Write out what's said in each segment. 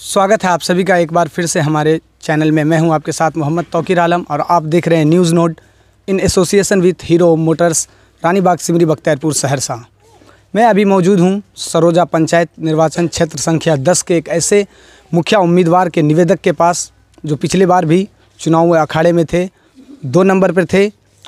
स्वागत है आप सभी का एक बार फिर से हमारे चैनल में। मैं हूं आपके साथ मोहम्मद तौकीर आलम और आप देख रहे हैं news note in association with hero Motors, Ranibagh Simri Bakhtiyarpur Saharsa. मैं अभी मौजूद हूं सरोजा पंचायत निर्वाचन क्षेत्र संख्या 10 के एक ऐसे मुखिया उम्मीदवार के निवेदक के पास जो पिछली बार भी चुनाव अखाड़े में थे, 2 नंबर पर थे।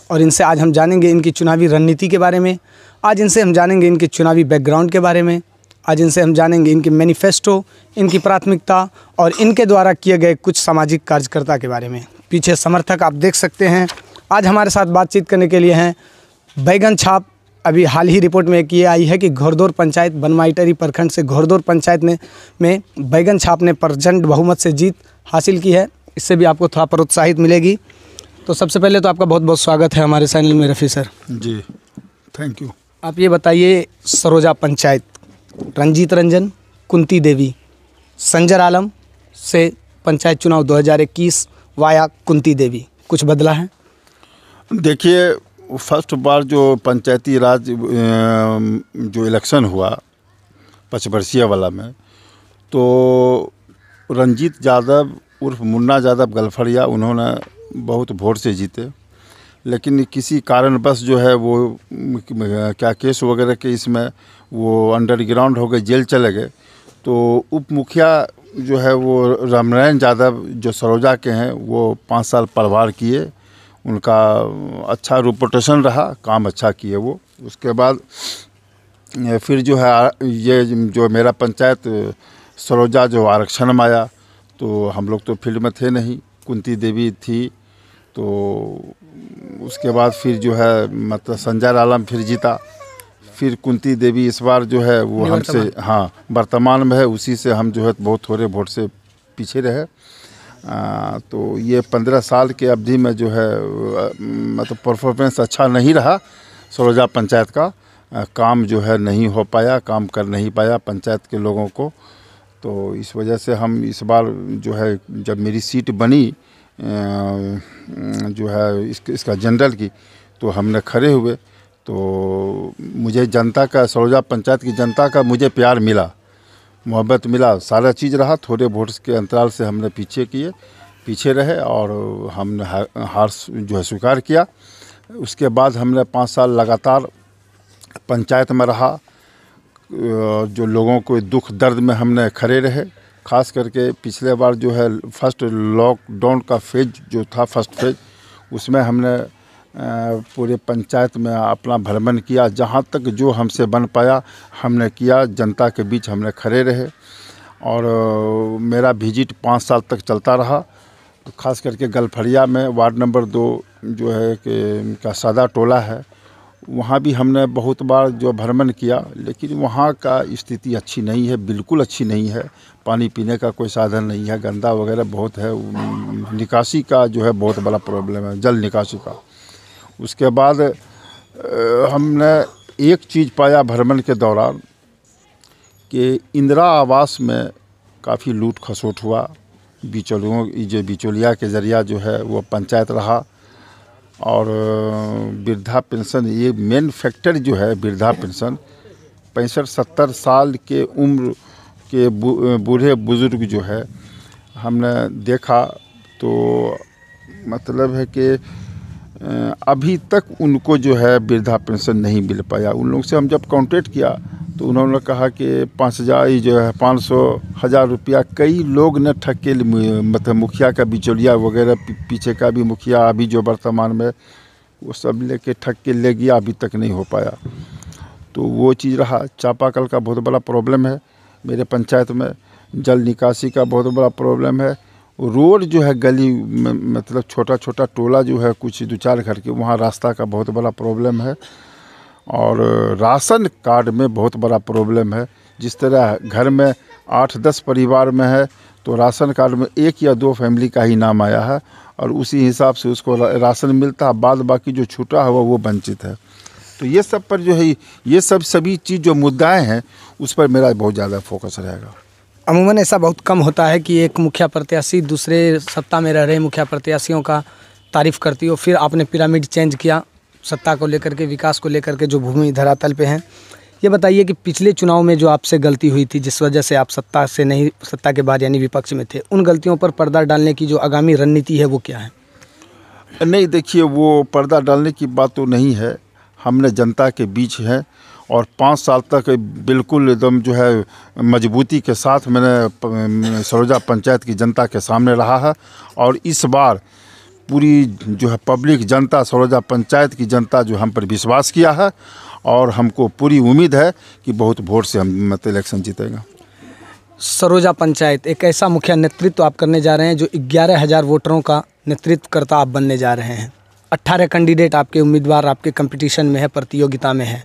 और इनसे आज हम जानेंगे इनकी चुनावी रणनीति के बारे में, आज इनसे हम जानेंगे इनके चुनावी बैकग्राउंड के बारे में, आज इनसे हम जानेंगे इनके मैनिफेस्टो, इनकी प्राथमिकता और इनके द्वारा किए गए कुछ सामाजिक कार्यकर्ता के बारे में। पीछे समर्थक आप देख सकते हैं। आज हमारे साथ बातचीत करने के लिए हैं बैगन छाप। अभी हाल ही रिपोर्ट में एक ये आई है कि घोरदौर पंचायत बनमाइटरी प्रखंड से घोरदौर पंचायत में बैगन छाप ने प्रचंड बहुमत से जीत हासिल की है। इससे भी आपको थोड़ा प्रोत्साहित मिलेगी। तो सबसे पहले तो आपका बहुत बहुत स्वागत है हमारे चैनल में रफ़ी सर। जी, थैंक यू। आप ये बताइए, सरोजा पंचायत रंजीत रंजन, कुंती देवी, संजर आलम से पंचायत चुनाव 2021 वाया कुंती देवी, कुछ बदला है? देखिए, फर्स्ट बार जो पंचायती राज जो इलेक्शन हुआ 5 वर्षीय वाला में, तो रंजीत यादव उर्फ मुन्ना यादव गलफड़िया उन्होंने बहुत वोट से जीते। लेकिन किसी कारणवश जो है वो क्या केस वगैरह के इसमें वो अंडरग्राउंड हो गए, जेल चले गए। तो उप मुखिया जो है वो रामनारायण यादव जो सरोजा के हैं, वो 5 साल प्रभार किए। उनका अच्छा रेपुटेशन रहा, काम अच्छा किए वो। उसके बाद फिर जो है ये जो मेरा पंचायत सरोजा जो आरक्षण में आया, तो हम लोग तो फील्ड में थे नहीं, कुंती देवी थी। तो उसके बाद फिर जो है मतलब संजर आलम फिर जीता। फिर कुंती देवी इस बार जो है वो हमसे वर्तमान में है, उसी से हम जो है बहुत थोड़े वोट से पीछे रहे। तो ये 15 साल के अवधि में जो है मतलब परफॉर्मेंस अच्छा नहीं रहा सरोजा पंचायत का। काम जो है नहीं हो पाया, काम कर नहीं पाया पंचायत के लोगों को। तो इस वजह से हम इस बार जो है जब मेरी सीट बनी जो है इसका जनरल की, तो हमने खड़े हुए। तो मुझे जनता का, सरोजा पंचायत की जनता का मुझे प्यार मिला, मोहब्बत मिला, सारा चीज़ रहा। थोड़े वोट्स के अंतराल से हमने पीछे रहे और हमने हार जो है स्वीकार किया। उसके बाद हमने 5 साल लगातार पंचायत में रहा। जो लोगों को दुख दर्द में हमने खड़े रहे। ख़ास करके पिछले बार जो है फर्स्ट लॉकडाउन का फेज जो था, फर्स्ट फेज, उसमें हमने पूरे पंचायत में अपना भ्रमण किया। जहाँ तक जो हमसे बन पाया हमने किया, जनता के बीच हमने खड़े रहे। और मेरा विजिट 5 साल तक चलता रहा। तो ख़ास करके गलफड़िया में वार्ड नंबर 2 जो है कि का सादा टोला है, वहाँ भी हमने बहुत बार जो भ्रमण किया। लेकिन वहाँ का स्थिति अच्छी नहीं है, बिल्कुल अच्छी नहीं है। पानी पीने का कोई साधन नहीं है, गंदा वगैरह बहुत है। निकासी का जो है बहुत बड़ा प्रॉब्लम है, जल निकासी का। उसके बाद हमने एक चीज़ पाया भ्रमण के दौरान कि इंदिरा आवास में काफ़ी लूट खसोट हुआ। बिचौलिया के ज़रिया जो है वो पंचायत रहा। और वृद्धा पेंशन, ये मेन फैक्टर जो है वृद्धा पेंशन, 65-70 साल के उम्र के बूढ़े बुज़ुर्ग जो है हमने देखा। तो मतलब है कि अभी तक उनको जो है वृद्धा पेंशन नहीं मिल पाया। उन लोगों से हम जब कॉन्टेक्ट किया तो उन्होंने कहा कि 5,000 जो है 500,000 रुपया कई लोग ने ठग के, मतलब मुखिया का बिचौलिया वगैरह, पीछे का भी मुखिया अभी जो वर्तमान में, वो सब लेके ठग के ले गया, अभी तक नहीं हो पाया। तो वो चीज़ रहा। चापाकल का बहुत बड़ा प्रॉब्लम है मेरे पंचायत में, जल निकासी का बहुत बड़ा प्रॉब्लम है। रोड जो है गली मतलब छोटा छोटा टोला जो है कुछ 2-4 घर के, वहाँ रास्ता का बहुत बड़ा प्रॉब्लम है। और राशन कार्ड में बहुत बड़ा प्रॉब्लम है। जिस तरह घर में 8-10 परिवार में है, तो राशन कार्ड में 1 या 2 फैमिली का ही नाम आया है और उसी हिसाब से उसको राशन मिलता है। बाद बाकी जो छूटा हुआ वो वंचित है। तो ये सब पर जो है, ये सभी चीज़ जो मुद्दाएं हैं, उस पर मेरा बहुत ज़्यादा फोकस रहेगा। अमूमन ऐसा बहुत कम होता है कि एक मुखिया प्रत्याशी दूसरे सत्ता में रह रहे मुखिया प्रत्याशियों का तारीफ़ करती हो। फिर आपने पिरामिड चेंज किया सत्ता को लेकर के, विकास को लेकर के, जो भूमि धरातल पे हैं। ये बताइए कि पिछले चुनाव में जो आपसे गलती हुई थी, जिस वजह से आप सत्ता के बाद यानी विपक्ष में थे, उन गलतियों पर पर्दा डालने की जो आगामी रणनीति है वो क्या है? नहीं, देखिए, वो पर्दा डालने की बात तो नहीं है। हमने जनता के बीच है और 5 साल तक बिल्कुल एकदम जो है मजबूती के साथ मैंने सरोजा पंचायत की जनता के सामने रहा है। और इस बार पूरी जो है पब्लिक जनता, सरोजा पंचायत की जनता जो हम पर विश्वास किया है और हमको पूरी उम्मीद है कि बहुत वोट से हम इलेक्शन जीतेगा। सरोजा पंचायत एक ऐसा मुखिया नेतृत्व आप करने जा रहे हैं जो 11,000 वोटरों का नेतृत्वकर्ता आप बनने जा रहे हैं। 18 कैंडिडेट आपके उम्मीदवार आपके कंपटीशन में है, प्रतियोगिता में है।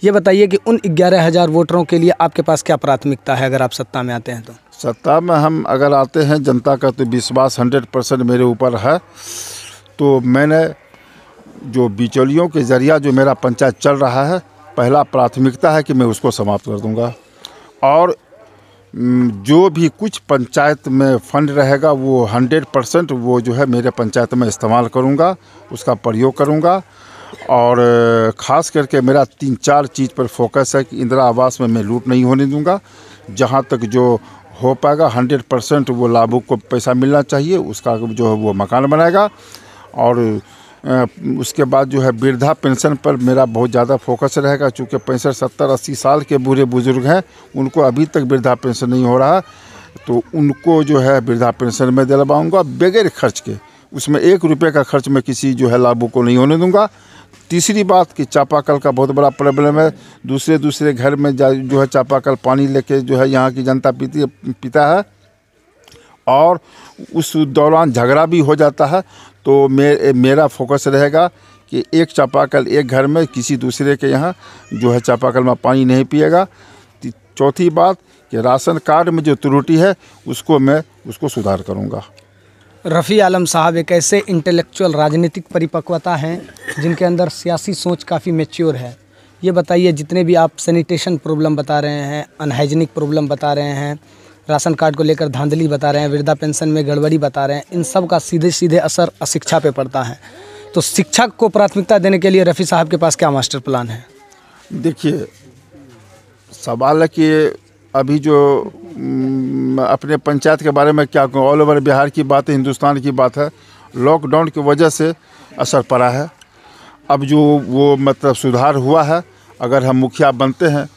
ये बताइए कि उन 11,000 वोटरों के लिए आपके पास क्या प्राथमिकता है अगर आप सत्ता में आते हैं तो? सत्ता में हम अगर आते हैं, जनता का तो विश्वास 100% मेरे ऊपर है। तो मैंने जो बिचौलियों के ज़रिया जो मेरा पंचायत चल रहा है, पहला प्राथमिकता है कि मैं उसको समाप्त कर दूंगा। और जो भी कुछ पंचायत में फ़ंड रहेगा वो 100% वो जो है मेरे पंचायत में इस्तेमाल करूंगा, उसका प्रयोग करूंगा। और ख़ास करके मेरा 3-4 चीज़ पर फोकस है कि इंदिरा आवास में मैं लूट नहीं होने दूंगा। जहां तक जो हो पाएगा 100% वो लाभुक को पैसा मिलना चाहिए, उसका जो है वो मकान बनाएगा। और उसके बाद जो है वृद्धा पेंशन पर मेरा बहुत ज़्यादा फोकस रहेगा, चूँकि 65, 70, 80 साल के बूढ़े बुजुर्ग हैं, उनको अभी तक वृद्धा पेंशन नहीं हो रहा। तो उनको जो है वृद्धा पेंशन में दिलवाऊंगा बगैर खर्च के। उसमें 1 रुपये का खर्च मैं किसी जो है लाभुक को नहीं होने दूंगा। तीसरी बात कि चापाकल का बहुत बड़ा प्रॉब्लम है। दूसरे घर में जो है चापाकल पानी लेके जो है यहाँ की जनता पीता है और उस दौरान झगड़ा भी हो जाता है। तो मेरा फोकस रहेगा कि एक चापाकल एक घर में किसी दूसरे के यहाँ जो है चापाकल में पानी नहीं पिएगा। चौथी बात कि राशन कार्ड में जो त्रुटि है उसको सुधार करूँगा। रफ़ी आलम साहब एक ऐसे इंटेलेक्चुअल राजनीतिक परिपक्वता हैं जिनके अंदर सियासी सोच काफ़ी मैच्योर है। ये बताइए, जितने भी आप सैनिटेशन प्रॉब्लम बता रहे हैं, अनहाइजीनिक प्रॉब्लम बता रहे हैं, राशन कार्ड को लेकर धांधली बता रहे हैं, वृद्धा पेंशन में गड़बड़ी बता रहे हैं, इन सब का सीधे सीधे असर अशिक्षा पे पड़ता है। तो शिक्षा को प्राथमिकता देने के लिए रफ़ी साहब के पास क्या मास्टर प्लान है? देखिए, सवाल है कि अभी जो अपने पंचायत के बारे में क्या कहूँ, ऑल ओवर बिहार की बात है, हिंदुस्तान की बात है। लॉकडाउन की वजह से असर पड़ा है। अब जो वो मतलब सुधार हुआ है, अगर हम मुखिया बनते हैं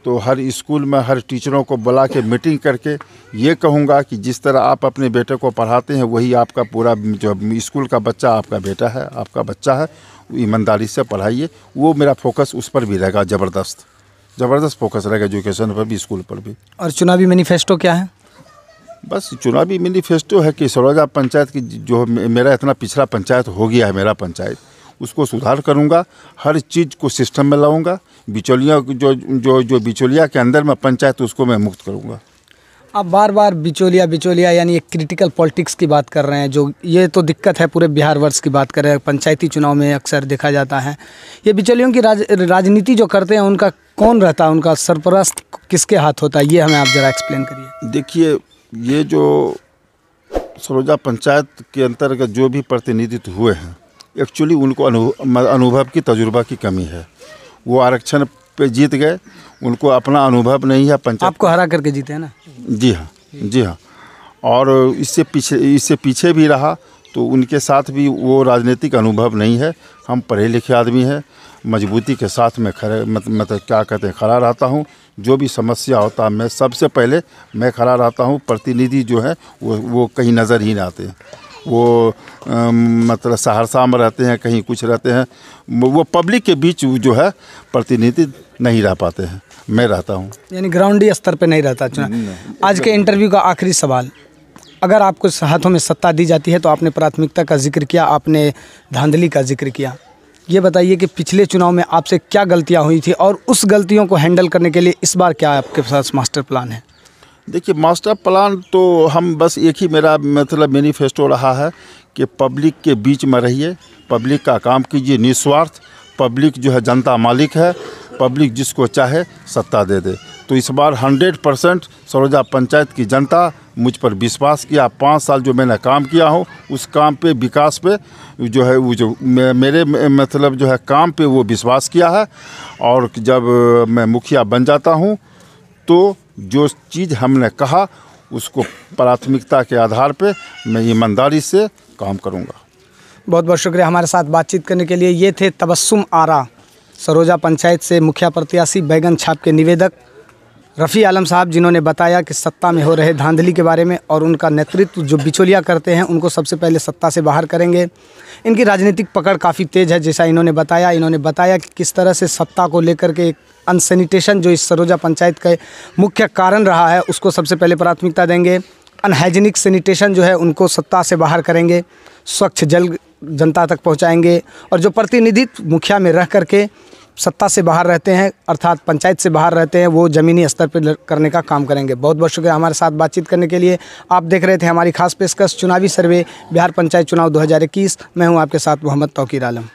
तो हर स्कूल में हर टीचरों को बुला के मीटिंग करके ये कहूँगा कि जिस तरह आप अपने बेटे को पढ़ाते हैं वही आपका पूरा जो स्कूल का बच्चा आपका बेटा है, आपका बच्चा है, ईमानदारी से पढ़ाइए। वो मेरा फोकस उस पर भी रहेगा, ज़बरदस्त फोकस रहेगा, एजुकेशन पर भी, स्कूल पर भी। और चुनावी मैनिफेस्टो क्या है? बस चुनावी मैनिफेस्टो है कि सरोजा पंचायत की जो मेरा इतना पिछड़ा पंचायत हो गया है, मेरा पंचायत, उसको सुधार करूंगा, हर चीज़ को सिस्टम में लाऊंगा। बिचौलिया जो बिचौलिया के अंदर में पंचायत, उसको मैं मुक्त करूंगा। आप बार बार बिचौलिया यानी एक क्रिटिकल पॉलिटिक्स की बात कर रहे हैं, जो ये तो दिक्कत है पूरे बिहार वर्ष की बात कर रहे हैं, पंचायती चुनाव में अक्सर देखा जाता है। ये बिचौलियों की राजनीति जो करते हैं उनका कौन रहता है, उनका सरपरस्त किसके हाथ होता है, ये हमें आप ज़रा एक्सप्लेन करिए। देखिए, ये जो सरोजा पंचायत के अंतर्गत जो भी प्रतिनिधित्व हुए हैं, एक्चुअली उनको अनुभव की, तजुर्बा की कमी है। वो आरक्षण पे जीत गए, उनको अपना अनुभव नहीं है। पंचायत आपको हरा करके जीते हैं ना? जी हाँ। और इससे पीछे भी रहा तो उनके साथ भी वो राजनीतिक अनुभव नहीं है। हम पढ़े लिखे आदमी हैं, मजबूती के साथ में खड़े मतलब क्या कहते हैं, खड़ा रहता हूँ। जो भी समस्या होता है मैं सबसे पहले खड़ा रहता हूँ। प्रतिनिधि जो है वो कहीं नज़र ही नहीं आते। वो मतलब सहरसा में रहते हैं, कहीं कुछ रहते हैं, वो पब्लिक के बीच जो है प्रतिनिधि नहीं रह पाते हैं। मैं रहता हूँ, यानी ग्राउंडी स्तर पे नहीं रहता चुनाव। आज के इंटरव्यू का आखिरी सवाल, अगर आपको हाथों में सत्ता दी जाती है तो आपने प्राथमिकता का जिक्र किया, आपने धांधली का जिक्र किया, ये बताइए कि पिछले चुनाव में आपसे क्या गलतियाँ हुई थी और उस गलतियों को हैंडल करने के लिए इस बार क्या आपके पास मास्टर प्लान है? देखिए, मास्टर प्लान तो हम बस एक ही मेरा मतलब मैनिफेस्टो रहा है कि पब्लिक के बीच में रहिए, पब्लिक का काम कीजिए निस्वार्थ। पब्लिक जो है जनता मालिक है, पब्लिक जिसको चाहे सत्ता दे दे। तो इस बार 100% सरोजा पंचायत की जनता मुझ पर विश्वास किया। 5 साल जो मैंने काम किया हूँ उस काम पे, विकास पे जो है वो जो मेरे मतलब जो है काम पे वो विश्वास किया है। और जब मैं मुखिया बन जाता हूँ तो जो चीज़ हमने कहा उसको प्राथमिकता के आधार पे मैं ईमानदारी से काम करूँगा। बहुत बहुत शुक्रिया हमारे साथ बातचीत करने के लिए। ये थे तबस्सुम आरा, सरोजा पंचायत से मुखिया प्रत्याशी, बैगन छाप के निवेदक रफ़ी आलम साहब, जिन्होंने बताया कि सत्ता में हो रहे धांधली के बारे में और उनका नेतृत्व जो बिचौलिया करते हैं उनको सबसे पहले सत्ता से बाहर करेंगे। इनकी राजनीतिक पकड़ काफ़ी तेज़ है, जैसा इन्होंने बताया कि किस तरह से सत्ता को लेकर के एक अनसैनिटेशन जो इस सरोजा पंचायत का मुख्य कारण रहा है उसको सबसे पहले प्राथमिकता देंगे। अनहाइजीनिक सैनिटेशन जो है उनको सत्ता से बाहर करेंगे, स्वच्छ जल जनता तक पहुंचाएंगे और जो प्रतिनिधित्व मुखिया में रह करके सत्ता से बाहर रहते हैं अर्थात पंचायत से बाहर रहते हैं वो ज़मीनी स्तर पर करने का काम करेंगे। बहुत बहुत शुक्रिया हमारे साथ बातचीत करने के लिए। आप देख रहे थे हमारी खास पेशकश चुनावी सर्वे बिहार पंचायत चुनाव 2021। मैं हूं आपके साथ मोहम्मद तौकीर आलम।